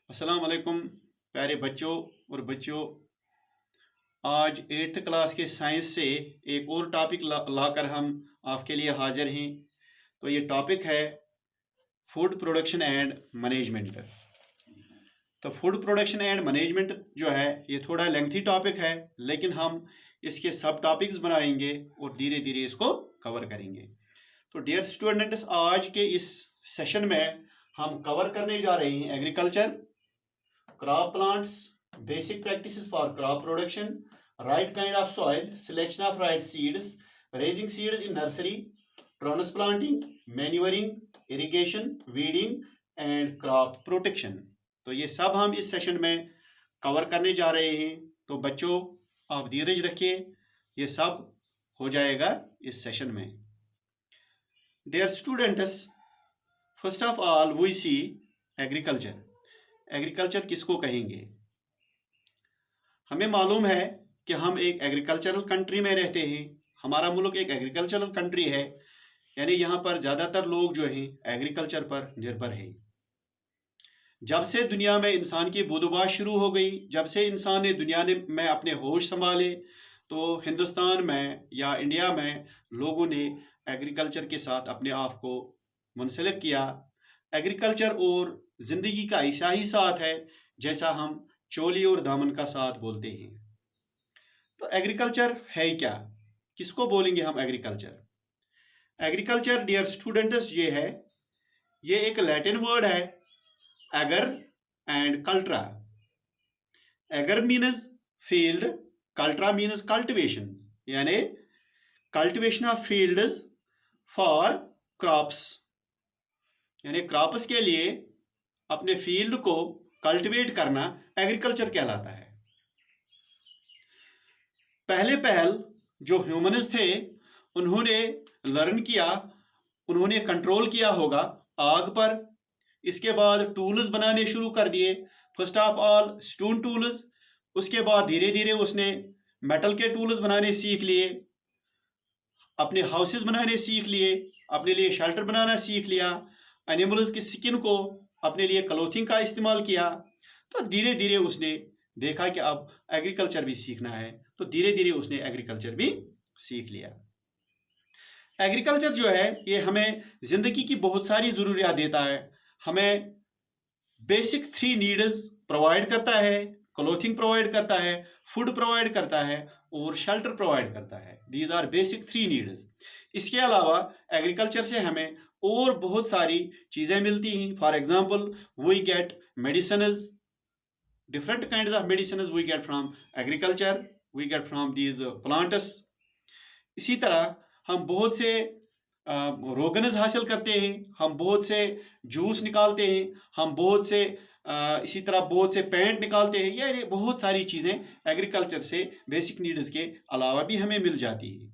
अस्सलाम वालेकुम प्यारे बच्चों और बच्चियों। आज 8th क्लास के साइंस से एक और टॉपिक लाकर हम आपके लिए हाजिर हैं। तो ये टॉपिक है फूड प्रोडक्शन एंड मैनेजमेंट। तो फूड प्रोडक्शन एंड मैनेजमेंट जो है ये थोड़ा लेंथी टॉपिक है, लेकिन हम इसके सब टॉपिक्स बनाएंगे और धीरे धीरे इसको कवर करेंगे। तो डियर स्टूडेंट्स, आज के इस सेशन में हम कवर करने जा रहे हैं agriculture, crop plants, basic practices for crop production, right kind of soil, selection of right seeds, raising seeds in nursery, transplanting, manuring, irrigation, weeding and crop protection। तो ये सब हम इस सेशन में कवर करने जा रहे हैं। तो बच्चों, आप धीरज रखिए, ये सब हो जाएगा इस सेशन में। Dear students, first of all we see agriculture. Agriculture किसको कहेंगे? हमें मालूम है कि हम एक एग्रीकल्चरल कंट्री में रहते हैं। हमारा मुल्क एक एग्रीकल्चरल कंट्री है, यानी यहाँ पर ज़्यादातर लोग जो हैं एग्रीकल्चर पर निर्भर हैं। जब से दुनिया में इंसान की बुदुबाश शुरू हो गई, जब से इंसान ने दुनिया में अपने होश संभाले, तो हिंदुस्तान में या इंडिया में लोगों ने एग्रीकल्चर के साथ अपने आप को मुंसलिक किया। एग्रीकल्चर और जिंदगी का ऐसा ही साथ है जैसा हम चोली और दामन का साथ बोलते हैं। तो एग्रीकल्चर है क्या? किसको बोलेंगे हम एग्रीकल्चर? एग्रीकल्चर डियर स्टूडेंट्स ये एक लैटिन वर्ड है, ager and cultura. Ager means field, cultura means cultivation, यानी cultivation of fields for crops, यानी क्रॉप्स के लिए अपने फील्ड को कल्टीवेट करना एग्रीकल्चर कहलाता है। पहल जो ह्यूमन्स थे उन्होंने लर्न किया, उन्होंने कंट्रोल किया होगा आग पर। इसके बाद टूल्स बनाने शुरू कर दिए, first of all stone tools. उसके बाद धीरे धीरे उसने मेटल के टूल्स बनाने सीख लिए, अपने हाउसेस बनाने सीख लिए, अपने लिए शेल्टर बनाना सीख लिया, एनिमल्स की स्किन को अपने लिए क्लोथिंग का इस्तेमाल किया। तो धीरे धीरे उसने देखा कि अब एग्रीकल्चर भी सीखना है, तो धीरे धीरे उसने एग्रीकल्चर भी सीख लिया। एग्रीकल्चर जो है ये हमें जिंदगी की बहुत सारी जरूरियात देता है। हमें बेसिक 3 नीड्स प्रोवाइड करता है, क्लोथिंग प्रोवाइड करता है, फूड प्रोवाइड करता है और शेल्टर प्रोवाइड करता है। These are basic 3 needs. इसके अलावा एग्रीकल्चर से हमें और बहुत सारी चीजें मिलती हैं। For example we get medicines, different kinds of medicines we get from agriculture, we get from these plants। इसी तरह हम बहुत से रोगन्स हासिल करते हैं, हम बहुत से जूस निकालते हैं, हम बहुत से इसी तरह बहुत से पेंट निकालते हैं। ये बहुत सारी चीज़ें एग्रीकल्चर से बेसिक नीड्स के अलावा भी हमें मिल जाती है।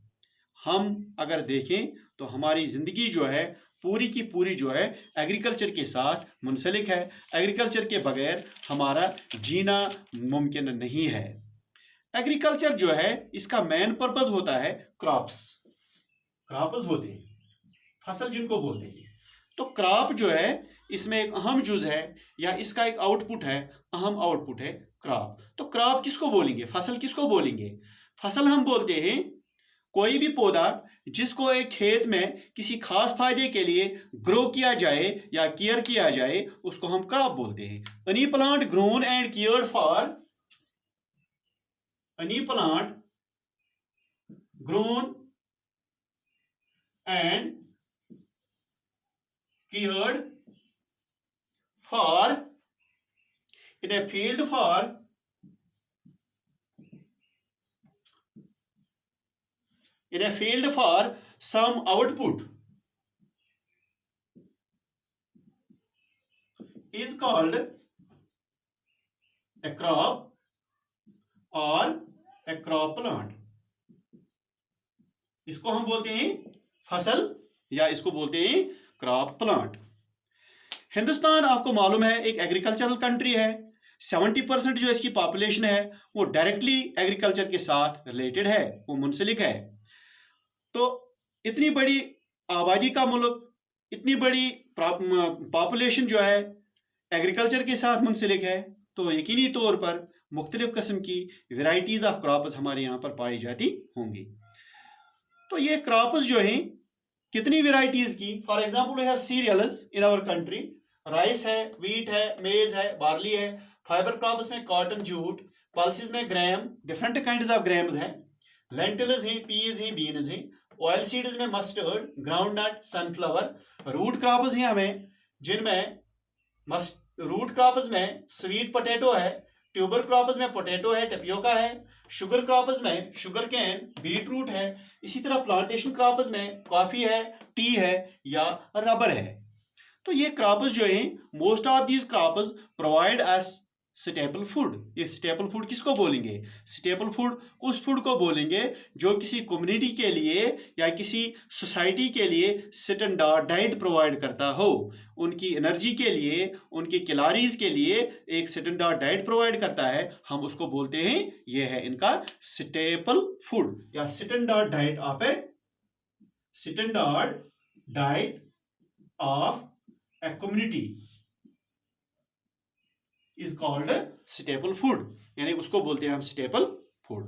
हम अगर देखें तो हमारी ज़िंदगी जो है पूरी की पूरी जो है एग्रीकल्चर के साथ मुंसलिक है। एग्रीकल्चर के बगैर हमारा जीना मुमकिन नहीं है। एग्रीकल्चर जो है इसका मेन पर्पस होता है क्रॉप्स। क्रॉप्स होते हैं, फसल जिनको बोलते हैं। तो क्रॉप जो है इसमें एक अहम जुज है या इसका एक आउटपुट है, अहम आउटपुट है क्रॉप। तो क्रॉप किसको बोलेंगे, फसल किसको बोलेंगे? फसल हम बोलते हैं कोई भी पौधा जिसको एक खेत में किसी खास फायदे के लिए ग्रो किया जाए या केयर किया जाए, उसको हम क्रॉप बोलते हैं। Any plant grown and cared for, any plant grown and cared for in a field for some output is called a crop or a crop plant। इसको हम बोलते हैं फसल या इसको बोलते हैं क्रॉप प्लांट। हिंदुस्तान आपको मालूम है एक एग्रीकल्चरल कंट्री है। 70% जो इसकी पॉपुलेशन है वो डायरेक्टली एग्रीकल्चर के साथ रिलेटेड है, वो मुंसलिक है। तो इतनी बड़ी आबादी का मुल्क, इतनी बड़ी पॉपुलेशन जो है एग्रीकल्चर के साथ मुंसलिक है, तो यकीनी तौर पर मुख्तलिफ किस्म की वेराइटीज ऑफ क्रॉप्स हमारे यहाँ पर पाई जाती होंगी। तो ये क्रॉप्स जो हैं कितनी वेराइटीज की, for example we have cereals in our country, rice है, व्हीट है, मेज है, बार्ली है। फाइबर क्रॉप्स में कॉटन, जूट। पल्सेस में gram, different kinds of grams हैं। लेंटिल्स हैं, पीज हैं, बीन्स हैं। ऑयल सीड्स में mustard, groundnut, sunflower. Root crops हैं हमें, जिनमें रूट क्रॉप्स में स्वीट पोटैटो है। ट्यूबर क्रॉप्स में पोटैटो है, टेपियोका है। शुगर क्रॉप्स में शुगर कैन, बीट रूट है। इसी तरह प्लांटेशन क्रॉप्स में कॉफी है, टी है या रबर है। तो ये क्रॉप्स जो हैं, most of these crops provide S staple food. ये स्टेपल फूड किसको बोलेंगे? स्टेपल फूड उस फूड को बोलेंगे जो किसी कम्युनिटी के लिए या किसी सोसाइटी के लिए स्टैंडर्ड डाइट प्रोवाइड करता हो। उनकी एनर्जी के लिए, उनकी कैलोरीज के लिए एक स्टैंडर्ड डाइट प्रोवाइड करता है, हम उसको बोलते हैं, ये है इनका स्टेपल फूड या standard diet of a standard diet of a community is called staple food, यानी उसको बोलते हैं हम स्टेपल फूड।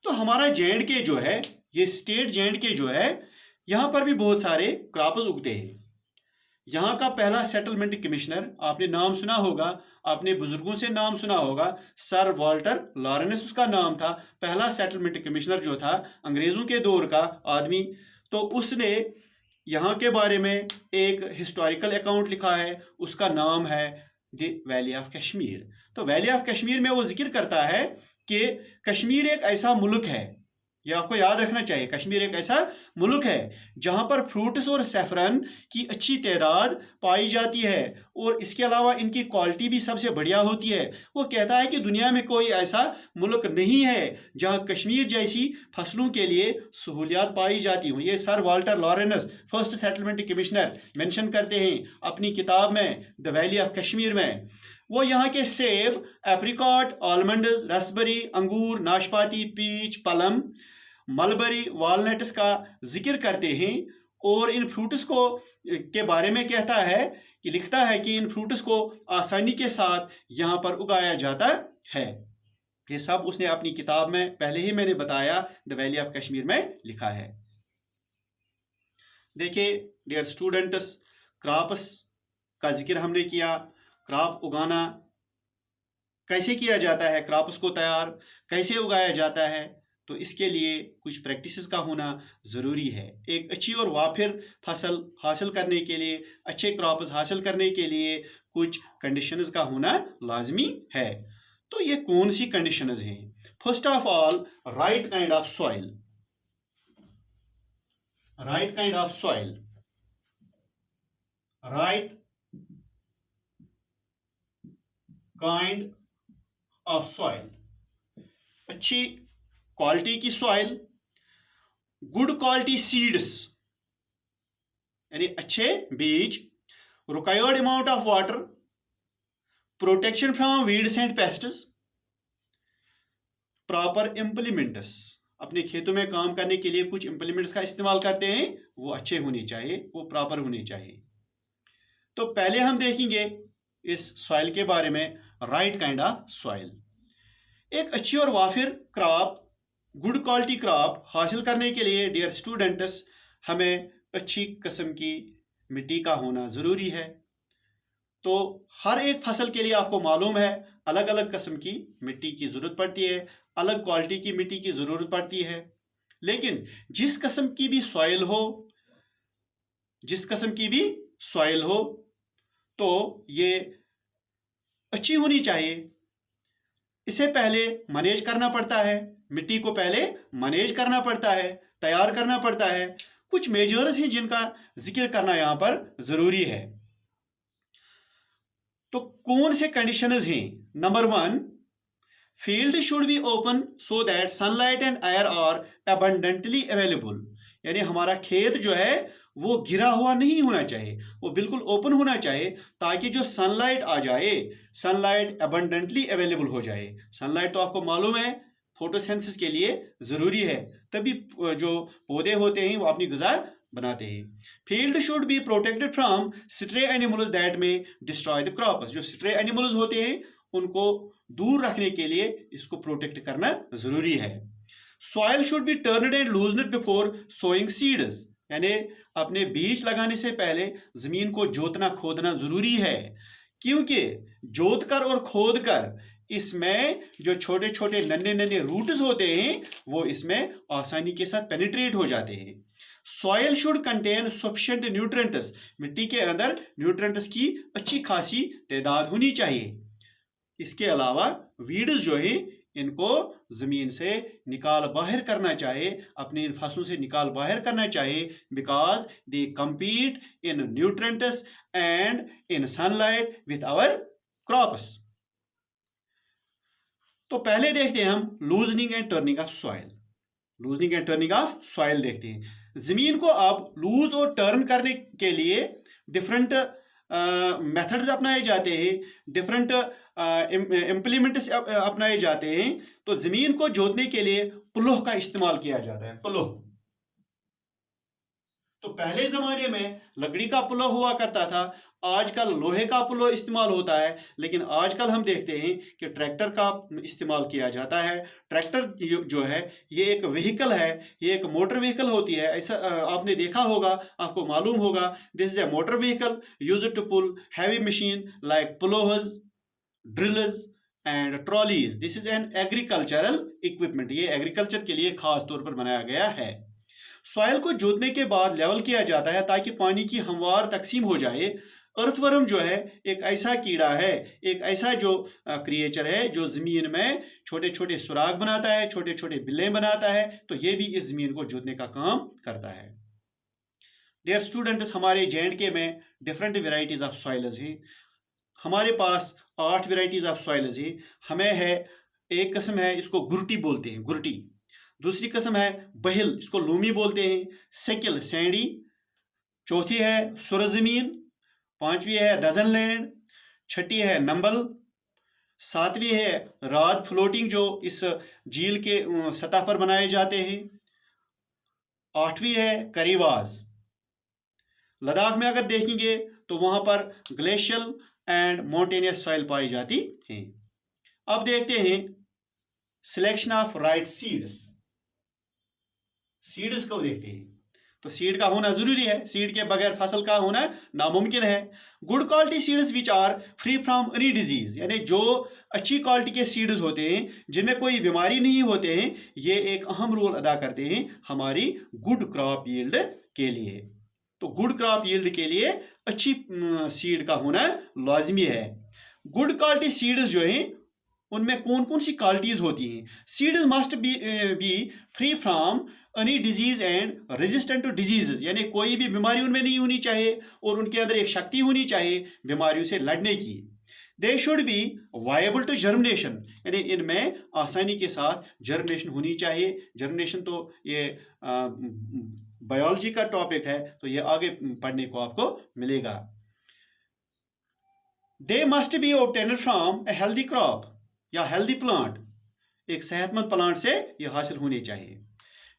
तो हमारा जे.एंड.के जो है, ये स्टेट जे.एंड.के जो है, यहां पर भी बहुत सारे क्रॉप्स उगते हैं। यहाँ का पहला सेटलमेंट कमिश्नर, आपने नाम सुना होगा, आपने बुजुर्गों से नाम सुना होगा, सर वाल्टर लॉरेंस उसका नाम था। पहला सेटलमेंट कमिश्नर जो था, अंग्रेजों के दौर का आदमी, तो उसने यहाँ के बारे में एक हिस्टोरिकल अकाउंट लिखा है, उसका नाम है द वैली ऑफ कश्मीर। तो वैली ऑफ कश्मीर में वो जिक्र करता है कि कश्मीर एक ऐसा मुल्क है, ये आपको याद रखना चाहिए, कश्मीर एक ऐसा मुल्क है जहां पर फ्रूट्स और सैफरन की अच्छी तादाद पाई जाती है और इसके अलावा इनकी क्वालिटी भी सबसे बढ़िया होती है। वो कहता है कि दुनिया में कोई ऐसा मुल्क नहीं है जहां कश्मीर जैसी फसलों के लिए सहूलियात पाई जाती हों। ये sir Walter Lawrence, first settlement commissioner, mention करते हैं अपनी किताब में द वैली ऑफ कश्मीर में। वो यहाँ के सेब, एप्रिकॉट, आलमंड्स, रसबेरी, अंगूर, नाशपाती, पीच, पलम, मलबरी, वॉलनट्स का जिक्र करते हैं और इन फ्रूट्स को के बारे में कहता है कि लिखता है कि इन फ्रूट्स को आसानी के साथ यहाँ पर उगाया जाता है। ये सब उसने अपनी किताब में, पहले ही मैंने बताया, द वैली ऑफ कश्मीर में लिखा है। देखिए डियर स्टूडेंट्स, क्रॉप्स का जिक्र हमने किया। क्रॉप उगाना कैसे किया जाता है, क्रॉप्स को तैयार कैसे उगाया जाता है, तो इसके लिए कुछ प्रैक्टिसेस का होना ज़रूरी है। एक अच्छी और वाफिर फसल हासिल करने के लिए, अच्छे क्रॉप्स हासिल करने के लिए कुछ कंडीशंस का होना लाजमी है। तो ये कौन सी कंडीशंस हैं? First of all, right kind of soil. Right kind of soil, right kind of soil, अच्छी क्वालिटी की सॉइल, गुड क्वालिटी सीड्स यानी अच्छे बीज, required amount of water, protection from weeds and pests, proper implements. अपने खेतों में काम करने के लिए कुछ इंप्लीमेंट्स का इस्तेमाल करते हैं, वो अच्छे होने चाहिए, वो प्रॉपर होने चाहिए। तो पहले हम देखेंगे इस सॉइल के बारे में, राइट काइंड ऑफ सॉइल। एक अच्छी और वाफिर क्रॉप, गुड क्वालिटी क्रॉप हासिल करने के लिए डियर स्टूडेंट्स, हमें अच्छी किस्म की मिट्टी का होना ज़रूरी है। तो हर एक फसल के लिए आपको मालूम है अलग अलग किस्म की मिट्टी की ज़रूरत पड़ती है, अलग क्वालिटी की मिट्टी की ज़रूरत पड़ती है। लेकिन जिस किस्म की भी सॉइल हो, जिस किस्म की भी सॉइल हो, तो ये अच्छी होनी चाहिए। इसे पहले मैनेज करना पड़ता है, मिट्टी को पहले मैनेज करना पड़ता है, तैयार करना पड़ता है। कुछ मेजर्स हैं जिनका जिक्र करना यहां पर जरूरी है। तो कौन से कंडीशंस हैं? Number 1, field should be open so that sunlight and air are abundantly available. यानी हमारा खेत जो है वो घिरा हुआ नहीं होना चाहिए, वो बिल्कुल ओपन होना चाहिए ताकि जो सनलाइट आ जाए, सनलाइट अबंडेंटली अवेलेबल हो जाए। सनलाइट तो आपको मालूम है फोटोसिंथेसिस के लिए ज़रूरी है, तभी जो पौधे होते हैं वो अपनी ग़िज़ा बनाते हैं। Field should be protected from stray animals that में डिस्ट्रॉय द क्रॉप्स। जो स्ट्रे एनिमल्स होते हैं उनको दूर रखने के लिए इसको प्रोटेक्ट करना जरूरी है। Soil should be turned and loosed before sowing seeds, यानी अपने बीज लगाने से पहले जमीन को जोतना खोदना जरूरी है, क्योंकि जोत कर और खोद कर इसमें जो छोटे छोटे नन्हे नन्हे रूट्स होते हैं वो इसमें आसानी के साथ पेनिट्रेट हो जाते हैं। Soil should contain sufficient nutrients, मिट्टी के अंदर न्यूट्रिएंट्स की अच्छी खासी तादाद होनी चाहिए। इसके अलावा वीड्स जो है इनको जमीन से निकाल बाहर करना चाहिए, अपनी इन फसलों से निकाल बाहर करना चाहिए, because they compete in nutrients and in sunlight with our crops. तो पहले देखते हैं हम loosening and turning of soil. Loosening and turning of soil देखते हैं। जमीन को अब लूज और टर्न करने के लिए डिफरेंट मेथड्स अपनाए जाते हैं, डिफरेंट इम्प्लीमेंट्स अपनाए जाते हैं। तो जमीन को जोतने के लिए प्लोह का इस्तेमाल किया जाता है। प्लोह तो पहले जमाने में लकड़ी का प्लोह हुआ करता था, आजकल लोहे का प्लोह इस्तेमाल होता है। लेकिन आजकल हम देखते हैं कि ट्रैक्टर का इस्तेमाल किया जाता है। ट्रैक्टर जो है ये एक व्हीकल है, ये एक मोटर व्हीकल होती है। ऐसा आपने देखा होगा, आपको मालूम होगा, this is a motor vehicle used to pull heavy machine like ploughers, drills and trolleys. This is an agricultural equipment. ये एग्रीकल्चर के लिए खास तौर पर बनाया गया है। सॉइल को जोतने के बाद लेवल किया जाता है ताकि पानी की हमवार तकसीम हो जाए। अर्थवर्म जो है एक ऐसा कीड़ा है, एक ऐसा जो क्रिएचर है जो जमीन में छोटे छोटे सुराग बनाता है, छोटे छोटे बिल्ले बनाता है। तो ये भी इस जमीन को जोतने का काम करता है। डियर स्टूडेंट्स, हमारे J&K में डिफरेंट वेराइटीज ऑफ सॉइल्स हैं। हमारे पास 8 वेराइटीज ऑफ सॉइल्स हैं। हमें है एक किस्म है, इसको गुरटी बोलते हैं, गुरटी। दूसरी किस्म है बहिल, इसको लूमी बोलते हैं। सेकिल, सैंडी। चौथी है सुरजमीन। पांचवी है डजनलैंड। छठी है नंबल। सातवीं है रात फ्लोटिंग, जो इस झील के सतह पर बनाए जाते हैं। आठवीं है करीवाज। लद्दाख में अगर देखेंगे तो वहां पर ग्लेशियल एंड माउंटेनियस सॉइल पाई जाती है। अब देखते हैं selection of right seeds. Seeds को देखते हैं। तो सीड का होना जरूरी है, सीड के बगैर फसल का होना नामुमकिन है। Good quality seeds which are free from any disease, यानी जो अच्छी क्वालिटी के सीड्स होते हैं जिनमें कोई बीमारी नहीं होते हैं, ये एक अहम रोल अदा करते हैं हमारी गुड क्रॉप यील्ड के लिए। तो गुड क्रॉप यील्ड के लिए अच्छी सीड का होना लाजमी है। गुड क्वालिटी सीड्स जो हैं उनमें कौन कौन सी क्वालिटीज होती हैं? Seeds must be free from any disease and resistant to disease, यानी कोई भी बीमारी उनमें नहीं होनी चाहिए और उनके अंदर एक शक्ति होनी चाहिए बीमारियों से लड़ने की। They should be viable to germination, यानी इनमें आसानी के साथ जर्मिनेशन होनी चाहिए। जर्मिनेशन तो ये बायोलॉजी का टॉपिक है, तो ये आगे पढ़ने को आपको मिलेगा। They must be obtained from a healthy crop या हेल्दी प्लांट, एक सेहतमंद प्लांट से ये हासिल होनी चाहिए।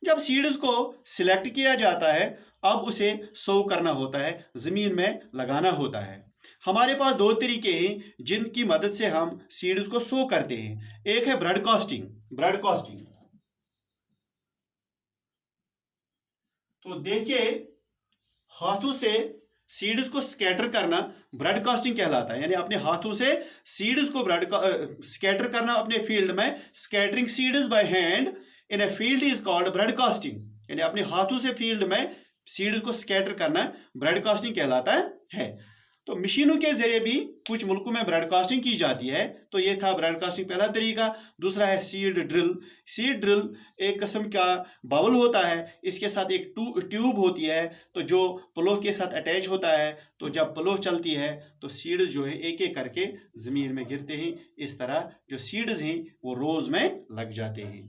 जब सीड्स को सिलेक्ट किया जाता है, अब उसे सो करना होता है, जमीन में लगाना होता है। हमारे पास 2 तरीके हैं जिनकी मदद से हम सीड्स को सो करते हैं। एक है ब्रॉडकास्टिंग। ब्रॉडकास्टिंग तो देखिए, हाथों से सीड्स को स्कैटर करना ब्रॉडकास्टिंग कहलाता है, यानी अपने हाथों से सीड्स को स्कैटर करना अपने फील्ड में। Scattering seeds by hand in a field is called broadcasting, यानी अपने हाथों से फील्ड में सीड्स को स्कैटर करना ब्रॉडकास्टिंग कहलाता है। तो मशीनों के जरिए भी कुछ मुल्कों में ब्रॉडकास्टिंग की जाती है। तो ये था ब्रॉडकास्टिंग पहला तरीका। दूसरा है सीड ड्रिल। सीड ड्रिल एक किस्म का बाउल होता है, इसके साथ एक ट्यूब होती है, तो जो प्लोह के साथ अटैच होता है। तो जब प्लोह चलती है तो सीड्स जो है एक एक करके जमीन में गिरते हैं। इस तरह जो सीड्स हैं वो रोज में लग जाते हैं।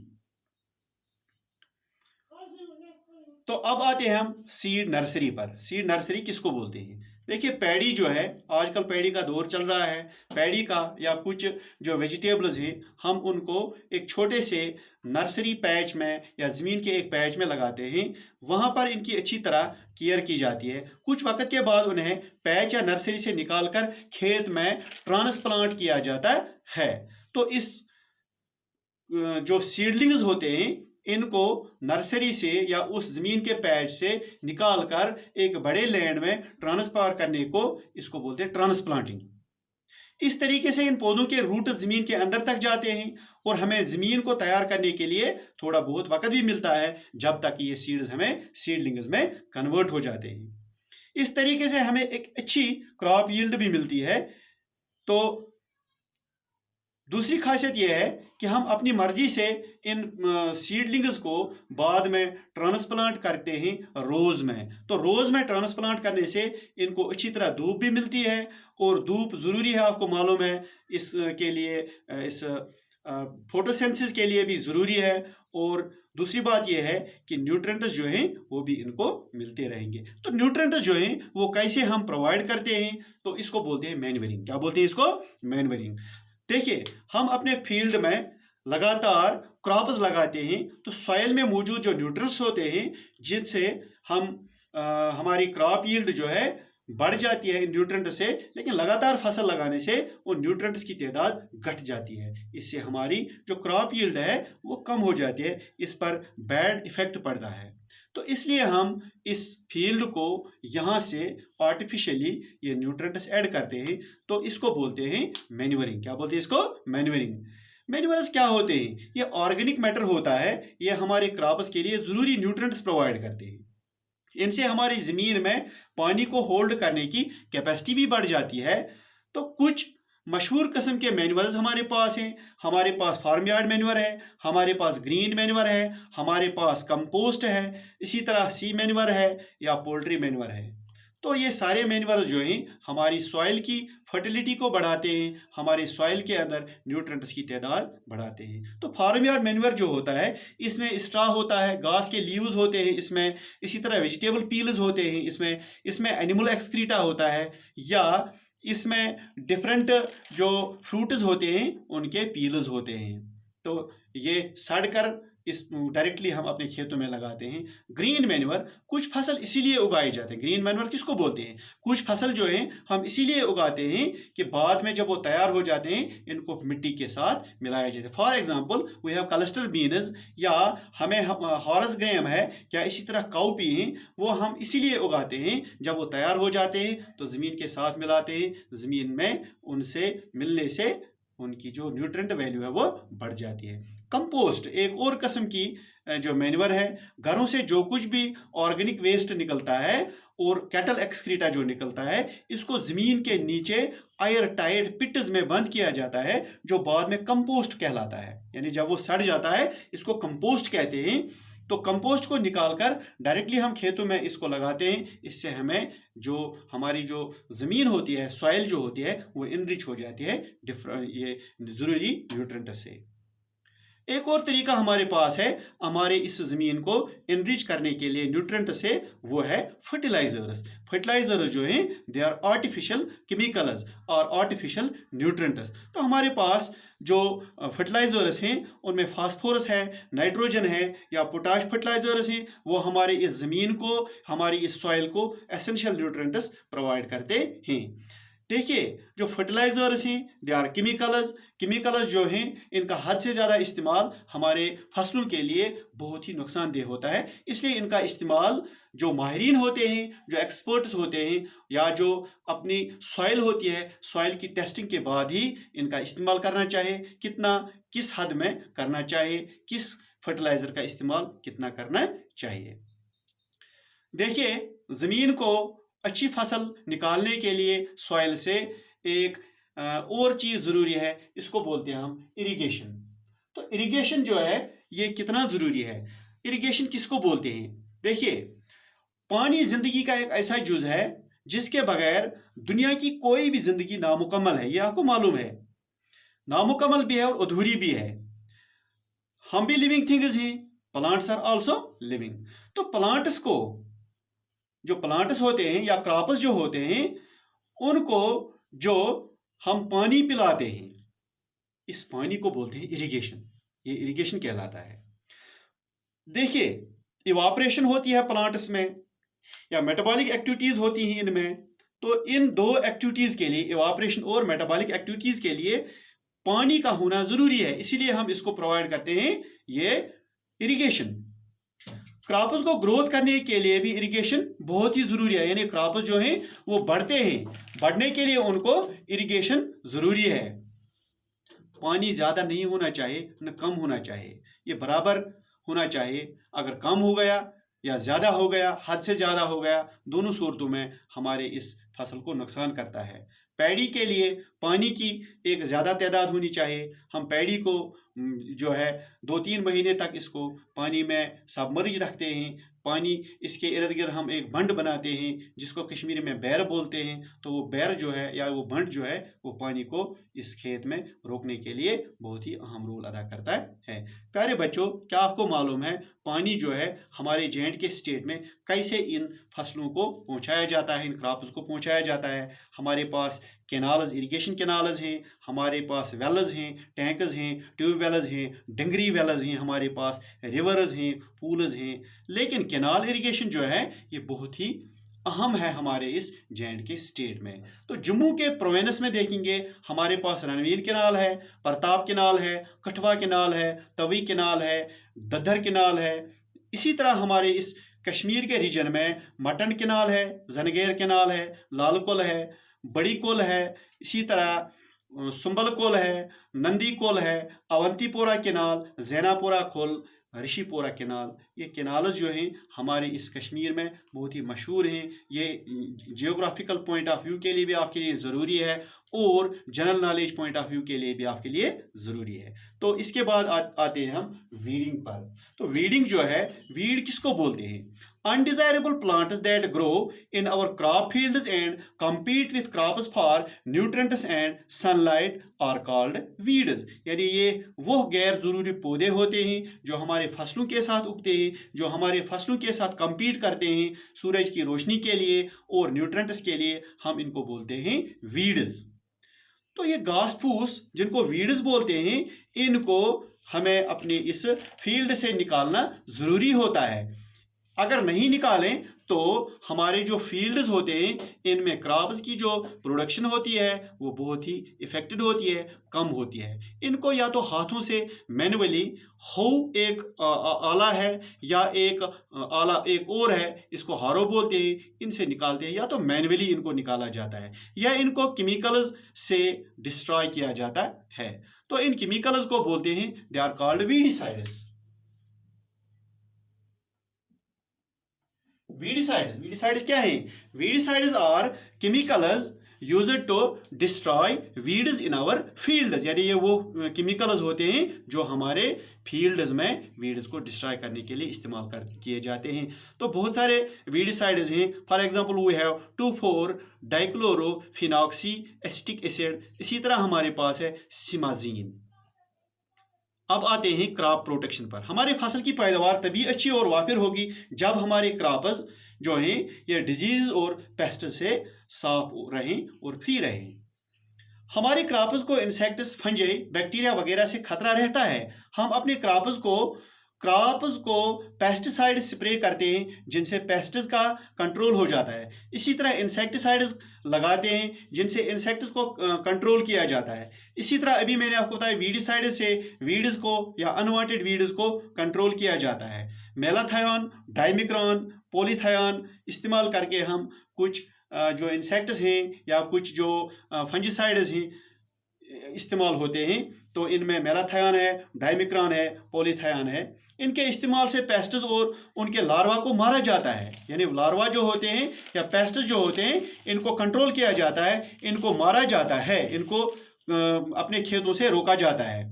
तो अब आते हैं हम सीड नर्सरी पर। सीड नर्सरी किसको बोलते हैं? देखिए पैडी जो है, आजकल पैडी का दौर चल रहा है। पैडी का या कुछ जो वेजिटेबल्स हैं, हम उनको एक छोटे से नर्सरी पैच में या ज़मीन के एक पैच में लगाते हैं। वहाँ पर इनकी अच्छी तरह केयर की जाती है। कुछ वक्त के बाद उन्हें पैच या नर्सरी से निकालकर खेत में ट्रांसप्लांट किया जाता है। तो इस जो सीडलिंग्स होते हैं, इनको नर्सरी से या उस जमीन के पैच से निकालकर एक बड़े लैंड में ट्रांसफर करने को इसको बोलते हैं ट्रांसप्लांटिंग। इस तरीके से इन पौधों के रूट जमीन के अंदर तक जाते हैं और हमें जमीन को तैयार करने के लिए थोड़ा बहुत वक्त भी मिलता है, जब तक ये सीड्स हमें सीडलिंग्स में कन्वर्ट हो जाते हैं। इस तरीके से हमें एक अच्छी क्रॉप यील्ड भी मिलती है। तो दूसरी खासियत यह है कि हम अपनी मर्जी से इन सीडलिंग्स को बाद में ट्रांसप्लांट करते हैं रोज़ में। तो रोज़ में ट्रांसप्लांट करने से इनको अच्छी तरह धूप भी मिलती है, और धूप ज़रूरी है, आपको मालूम है, इसके लिए इस फोटोसिंथेसिस के लिए भी ज़रूरी है। और दूसरी बात यह है कि न्यूट्रिएंट्स जो हैं वो भी इनको मिलते रहेंगे। तो न्यूट्रिएंट्स जो हैं वो कैसे हम प्रोवाइड करते हैं, तो इसको बोलते हैं मैन्यूरिंग। क्या बोलते हैं इसको? मैन्यूरिंग। देखिए, हम अपने फील्ड में लगातार क्रॉप्स लगाते हैं, तो सॉइल में मौजूद जो न्यूट्रिएंट्स होते हैं, जिनसे हम हमारी क्रॉप यील्ड जो है बढ़ जाती है इन न्यूट्रिएंट से, लेकिन लगातार फसल लगाने से उन न्यूट्रिएंट्स की तादाद घट जाती है। इससे हमारी जो क्रॉप यील्ड है वो कम हो जाती है, इस पर बैड इफेक्ट पड़ता है। तो इसलिए हम इस फील्ड को यहाँ से आर्टिफिशियली ये न्यूट्रिएंट्स ऐड करते हैं, तो इसको बोलते हैं मैन्यूरिंग। क्या बोलते हैं इसको? मैन्यूरिंग। मैन्यूर्स क्या होते हैं? ये ऑर्गेनिक मैटर होता है, ये हमारे क्रॉप्स के लिए ज़रूरी न्यूट्रिएंट्स प्रोवाइड करते हैं। इनसे हमारी ज़मीन में पानी को होल्ड करने की कैपेसिटी भी बढ़ जाती है। तो कुछ मशहूर किस्म के मैन्यूअर्स हमारे पास हैं। हमारे पास फार्म यार्ड मैन्यूअर है, हमारे पास ग्रीन मैन्यूअर है, हमारे पास कंपोस्ट है, इसी तरह सी मैन्यूअर है या पोल्ट्री मैन्यूअर है। तो ये सारे मैन्यूअर्स जो हैं हमारी सॉइल की फर्टिलिटी को बढ़ाते हैं, हमारे सॉइल के अंदर न्यूट्रिएंट्स की तादाद बढ़ाते हैं। तो फार्म यार्ड मैन्यूअर जो होता है, इसमें स्ट्रा होता है, घास के लीव्स होते हैं इसमें, इसी तरह वेजिटेबल पील्स होते हैं इसमें एनिमल एक्सक्रीटा होता है, या इसमें डिफरेंट जो फ्रूट्स होते हैं उनके पील्स होते हैं। तो ये सड़कर इस डायरेक्टली हम अपने खेतों में लगाते हैं। ग्रीन मैन्यूअर, कुछ फसल इसीलिए उगाए जाते हैं। ग्रीन मैन्यूअर किसको बोलते हैं? कुछ फसल जो है हम इसीलिए उगाते हैं कि बाद में जब वो तैयार हो जाते हैं इनको मिट्टी के साथ मिलाया जाता है। For example we have cluster beans, या हमें हॉरस ग्रेम है, क्या इसी तरह काउपी हैं, वो हम इसीलिए उगाते हैं, जब वो तैयार हो जाते हैं तो ज़मीन के साथ मिलाते हैं। ज़मीन में उनसे मिलने से उनकी जो न्यूट्रिएंट वैल्यू है वो बढ़ जाती है। कंपोस्ट एक और किस्म की जो मैन्यूअर है, घरों से जो कुछ भी ऑर्गेनिक वेस्ट निकलता है और कैटल एक्सक्रीटा जो निकलता है, इसको जमीन के नीचे एयर टाइट पिट्स में बंद किया जाता है, जो बाद में कंपोस्ट कहलाता है। यानी जब वो सड़ जाता है इसको कंपोस्ट कहते हैं। तो कंपोस्ट को निकालकर डायरेक्टली हम खेतों में इसको लगाते हैं। इससे हमें जो हमारी जो ज़मीन होती है, सॉइल जो होती है, वो इनरिच हो जाती है ये ज़रूरी न्यूट्रिएंट से। एक और तरीका हमारे पास है हमारे इस ज़मीन को इनरिच करने के लिए न्यूट्रिएंट से, वो है फर्टिलाइजर्स। फर्टिलाइजर्स जो हैं दे आर आर्टिफिशियल केमिकल्स और आर्टिफिशियल न्यूट्रिएंट्स। तो हमारे पास जो फर्टिलाइजर्स हैं उनमें फास्फोरस है, नाइट्रोजन है या पोटाश फर्टिलाइजर्स हैं, वो हमारे इस ज़मीन को, हमारी इस सॉइल को एसेंशियल न्यूट्रिएंट्स प्रोवाइड करते हैं। देखिए, जो फर्टिलाइजर्स हैं दे आर केमिकल्स जो हैं इनका हद से ज़्यादा इस्तेमाल हमारे फसलों के लिए बहुत ही नुकसानदेह होता है। इसलिए इनका इस्तेमाल जो माहिरीन होते हैं, जो एक्सपर्ट्स होते हैं, या जो अपनी सॉइल होती है, सॉइल की टेस्टिंग के बाद ही इनका इस्तेमाल करना चाहिए। कितना, किस हद में करना चाहिए, किस फर्टिलाइज़र का इस्तेमाल कितना करना चाहिए। देखिए, ज़मीन को अच्छी फसल निकालने के लिए सॉइल से एक और चीज़ ज़रूरी है, इसको बोलते हैं हम इरिगेशन। तो इरिगेशन जो है ये कितना ज़रूरी है? इरिगेशन किसको बोलते हैं? देखिए, पानी ज़िंदगी का एक ऐसा जुज़ है जिसके बगैर दुनिया की कोई भी ज़िंदगी नामुकम्मल है। ये आपको मालूम है, नामुकम्मल भी है और अधूरी भी है। हम भी लिविंग थिंग्स हैं, प्लांट्स आर आल्सो लिविंग। तो प्लांट्स को जो प्लांट्स होते हैं या क्रॉप्स जो होते हैं, उनको जो हम पानी पिलाते हैं, इस पानी को बोलते हैं इरिगेशन। ये इरिगेशन कहलाता है। देखिए, इवापोरेशन होती है प्लांट्स में या मेटाबॉलिक एक्टिविटीज होती हैं इनमें। तो इन दो एक्टिविटीज के लिए, इवापोरेशन और मेटाबॉलिक एक्टिविटीज के लिए पानी का होना जरूरी है, इसीलिए हम इसको प्रोवाइड करते हैं ये इरिगेशन। क्रॉप्स को ग्रोथ करने के लिए भी इरिगेशन बहुत ही जरूरी है, यानी क्रॉप्स जो हैं वो बढ़ते हैं, बढ़ने के लिए उनको इरिगेशन जरूरी है। पानी ज्यादा नहीं होना चाहिए न कम होना चाहिए, ये बराबर होना चाहिए। अगर कम हो गया या ज्यादा हो गया, हद से ज्यादा हो गया, दोनों सूरतों में हमारे इस फसल को नुकसान करता है। पैडी के लिए पानी की एक ज्यादा तादाद होनी चाहिए। हम पैडी को जो है 2-3 महीने तक इसको पानी में सबमर्ज रखते हैं। पानी इसके इर्द गिर्द हम एक बंड बनाते हैं जिसको कश्मीरी में बैर बोलते हैं। तो वो बैर जो है या वो बंड जो है वो पानी को इस खेत में रोकने के लिए बहुत ही अहम रोल अदा करता है। प्यारे बच्चों, क्या आपको मालूम है पानी जो है हमारे J&K स्टेट में कैसे इन फसलों को पहुंचाया जाता है, इन क्रॉप्स को पहुंचाया जाता है? हमारे पास कैनाल्स, इरिगेशन कैनाल्स हैं, हमारे पास वेल्स हैं, टैंक्स हैं, ट्यूबवेल्स हैं, डंगरी वेल्स हैं, हमारे पास रिवर्स हैं, पूल्स हैं। लेकिन कैनाल इरिगेशन जो है ये बहुत ही अहम है हमारे इस J&K स्टेट में। तो जम्मू के प्रोविंस में देखेंगे हमारे पास रणवीर कैनाल है, प्रताप कैनाल है, कठवा कैनाल है, तवी कैनाल है, ददर कैनाल है। इसी तरह हमारे इस कश्मीर के रीजन में मटन कैनाल है, जनगेर कैनाल है, लाल कोल है, बड़ी कोल है, इसी तरह सुंबल कोल है, नंदी कोल है, अवंतीपोरा कैनाल, जैनापुरा कोल, ऋषिपोरा कैनाल। ये कैनाल्स जो हैं हमारे इस कश्मीर में बहुत ही मशहूर हैं। ये जियोग्राफिकल पॉइंट ऑफ व्यू के लिए भी आपके लिए ज़रूरी है और general knowledge point of view के लिए भी आपके लिए ज़रूरी है। तो इसके बाद आते हैं हम वीडिंग पर। तो वीडिंग जो है, वीड किसको बोलते हैं? Undesirable plants that grow in our crop fields and compete with crops for nutrients and sunlight are called weeds। यानी ये वो गैर जरूरी पौधे होते हैं जो हमारे फसलों के साथ उगते हैं, जो हमारे फसलों के साथ compete करते हैं सूरज की रोशनी के लिए और न्यूट्रेंट्स के लिए, हम इनको बोलते हैं weeds। तो ये घास फूस जिनको weeds बोलते हैं, इनको हमें अपनी इस फील्ड से निकालना जरूरी होता है। अगर नहीं निकालें तो हमारे जो फील्ड्स होते हैं इनमें क्रॉप्स की जो प्रोडक्शन होती है वो बहुत ही इफेक्टेड होती है, कम होती है। इनको या तो हाथों से मैनुअली, हो एक आला है या एक आला एक और है, इसको हारो बोलते हैं, इनसे निकालते हैं, या तो मैनुअली इनको निकाला जाता है या इनको केमिकल्स से डिस्ट्रॉय किया जाता है। तो इन केमिकल्स को बोलते हैं, they are called weedicides. Weedicides क्या है? Weedicides are chemicals used to destroy weeds in our fields. यानी ये वो केमिकल्स होते हैं जो हमारे फील्ड्स में वीड्स को डिस्ट्रॉय करने के लिए इस्तेमाल किए जाते हैं। तो बहुत सारे वीडिसाइड्स हैं। For example we have two four dichlorophenoxy acetic acid. इसी तरह हमारे पास है सिमाजीन। अब आते हैं क्रॉप प्रोटेक्शन पर। हमारे फसल की पैदावार तभी अच्छी और वाफिर होगी जब हमारे क्रॉप्स जो हैं ये डिजीज और पेस्ट से साफ रहें और फ्री रहें। हमारे क्रॉप्स को इंसेक्ट्स, फंजाई, बैक्टीरिया वगैरह से खतरा रहता है। हम अपने क्रॉप्स को पेस्टिसाइड स्प्रे करते हैं जिनसे पेस्ट्स का कंट्रोल हो जाता है। इसी तरह इंसेक्टिसाइड्स लगाते हैं जिनसे इंसेक्ट्स को कंट्रोल किया जाता है। इसी तरह अभी मैंने आपको बताया वीडिसाइड से वीड्स को या अनवांटेड वीड्स को कंट्रोल किया जाता है। मेलाथियोन, डाइमिक्रॉन, पॉलीथियोन इस्तेमाल करके हम कुछ जो इंसेक्ट्स हैं या कुछ जो फंजीसाइड्स हैं इस्तेमाल होते हैं। तो इनमें मेलाथियोन है, डाइमिक्रॉन है, पॉलीथियोन है। इनके इस्तेमाल से पेस्ट्स और उनके लार्वा को मारा जाता है। यानी लार्वा जो होते हैं या पेस्ट जो होते हैं इनको कंट्रोल किया जाता है, इनको मारा जाता है, इनको अपने खेतों से रोका जाता है।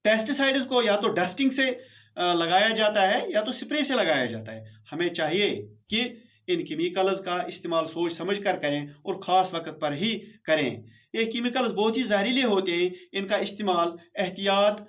पेस्टिसाइड्स को या तो डस्टिंग से लगाया जाता है या तो स्प्रे से लगाया जाता है। हमें चाहिए कि इन केमिकल्स का इस्तेमाल सोच समझ कर करें और ख़ास वक्त पर ही करें। ये केमिकल्स बहुत ही जहरीले होते हैं, इनका इस्तेमाल एहतियात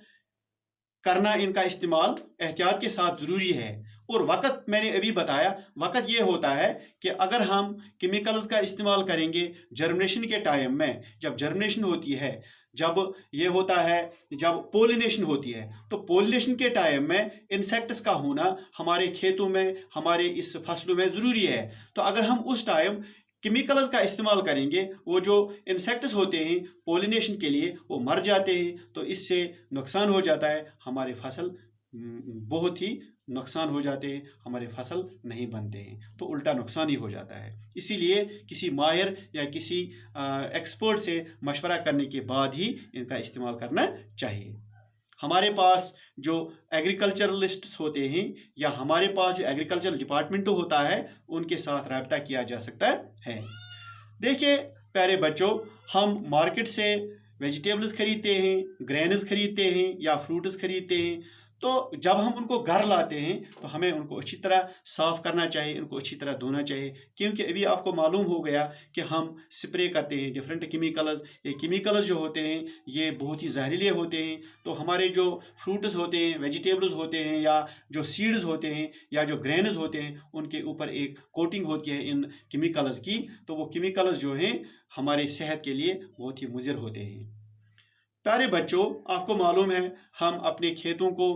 करना, इनका इस्तेमाल एहतियात के साथ ज़रूरी है। और वक़्त मैंने अभी बताया, वक़्त ये होता है कि अगर हम केमिकल्स का इस्तेमाल करेंगे जर्मिनेशन के टाइम में, जब जर्मिनेशन होती है, जब ये होता है, जब पोलिनेशन होती है, तो पोलिनेशन के टाइम में इंसेक्ट्स का होना हमारे खेतों में, हमारे इस फसलों में ज़रूरी है। तो अगर हम उस टाइम केमिकल्स का इस्तेमाल करेंगे, वो जो इंसेक्ट्स होते हैं पोलिनेशन के लिए वो मर जाते हैं, तो इससे नुकसान हो जाता है, हमारे फसल बहुत ही नुकसान हो जाते हैं, हमारे फसल नहीं बनते हैं, तो उल्टा नुकसान ही हो जाता है। इसीलिए किसी माहिर या किसी एक्सपर्ट से मशवरा करने के बाद ही इनका इस्तेमाल करना चाहिए। हमारे पास जो एग्रीकल्चरलिस्ट्स होते हैं या हमारे पास जो एग्रीकल्चर डिपार्टमेंट होता है, उनके साथ रब्ता किया जा सकता है। देखिए प्यारे बच्चों, हम मार्केट से वेजिटेबल्स खरीदते हैं, ग्रेन्स खरीदते हैं या फ्रूट्स खरीदते हैं, तो जब हम उनको घर लाते हैं तो हमें उनको अच्छी तरह साफ़ करना चाहिए, उनको अच्छी तरह धोना चाहिए, क्योंकि अभी आपको मालूम हो गया कि हम स्प्रे करते हैं डिफरेंट केमिकल्स। ये केमिकल्स जो होते हैं ये बहुत ही जहरीले होते हैं, तो हमारे जो फ्रूट्स होते हैं, वेजिटेबल्स होते हैं या जो सीड्स होते हैं या जो ग्रेन्स होते हैं, उनके ऊपर एक कोटिंग होती है इन केमिकल्स की, तो वो केमिकल्स जो हैं हमारे सेहत के लिए बहुत ही मुज़िर होते हैं। प्यारे बच्चों, आपको मालूम है हम अपने खेतों को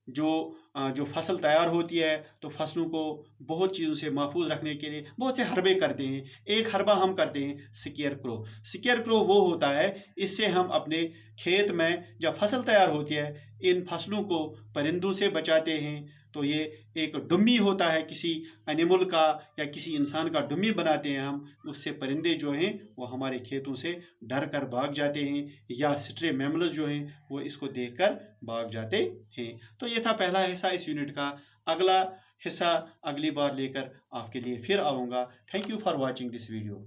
जो फसल तैयार होती है, तो फसलों को बहुत चीज़ों से महफूज रखने के लिए बहुत से हरबे करते हैं। एक हरबा हम करते हैं स्केयर क्रो। स्केयर क्रो वो होता है, इससे हम अपने खेत में जब फसल तैयार होती है, इन फसलों को परिंदों से बचाते हैं। तो ये एक डुम्मी होता है, किसी एनिमल का या किसी इंसान का डुम्मी बनाते हैं हम, उससे परिंदे जो हैं वो हमारे खेतों से डर कर भाग जाते हैं, या स्ट्रे मैमल्स जो हैं वो इसको देखकर भाग जाते हैं। तो ये था पहला हिस्सा इस यूनिट का। अगला हिस्सा अगली बार लेकर आपके लिए फिर आऊँगा। Thank you for watching this video.